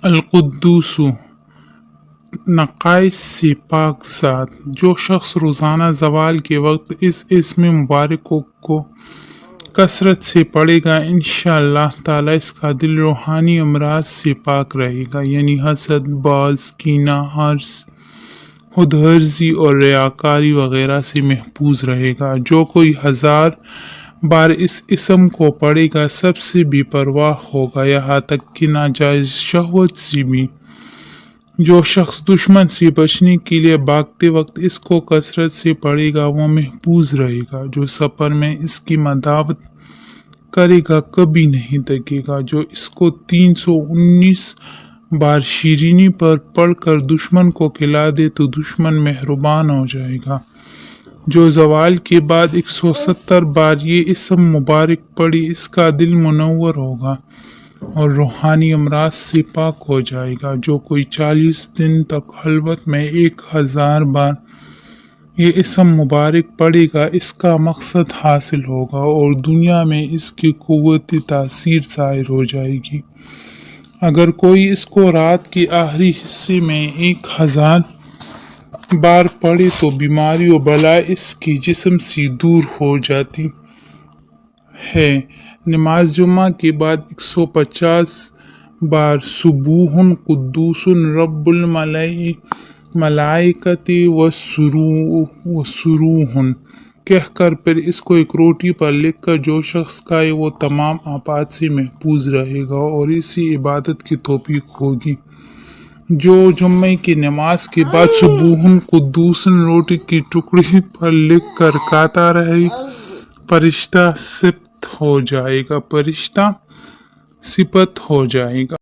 القدوس نقائص سے پاک ذات۔ جو شخص روزانہ زوال کے وقت اس اسم مبارک کو کثرت سے پڑھے گا، انشاءاللہ تعالی اس کا دل روحانی امراض سے پاک رہے گا، یعنی حسد، باز، کینہ، خود غرضی اور ریاکاری وغیرہ سے محفوظ رہے گا۔ جو کوئی 1000 بار اس اسم کو پڑھے گا سب سے بے پرواہ ہوگا، یہاں تک کہ ناجائز شہوت سے بھی۔ جو شخص دشمن سے بچنے کے لیے بھاگتے وقت اس کو کثرت سے پڑھے گا وہ محفوظ رہے گا۔ جو سفر میں اس کی مداوت کرے گا کبھی نہیں تھکے گا۔ جو اس کو 319 بار شیرینی پر پڑھ کر دشمن کو کھلا دے تو دشمن مہربان ہو جائے گا۔ جو زوال کے بعد 170 بار یہ اسم مبارک پڑھے اس کا دل منور ہوگا اور روحانی امراض سے پاک ہو جائے گا۔ جو کوئی 40 دن تک خلوت میں 1000 بار یہ اسم مبارک پڑھے گا اس کا مقصد حاصل ہوگا اور دنیا میں اس کی قوت تاثیر ظاہر ہو جائے گی۔ اگر کوئی اس کو رات کے آخری حصے میں 1000 بار پڑھے تو بیماری و بلا اس کے جسم سے دور ہو جاتی ہے۔ نماز جمعہ کے بعد 150 بار سبوح قدوس رب الملائکۃ والروح کہہ کر پھر اس کو ایک روٹی پر لکھ کر جو شخص کھائے وہ تمام آفات سے محفوظ رہے گا اور اسی عبادت کی توفیق ہوگی۔ جو جمعے کی نماز کے بعد سبوح قدوس روٹی کی ٹکڑی پر لکھ کر کھاتا رہے فرشتہ صفت ہو جائے گا۔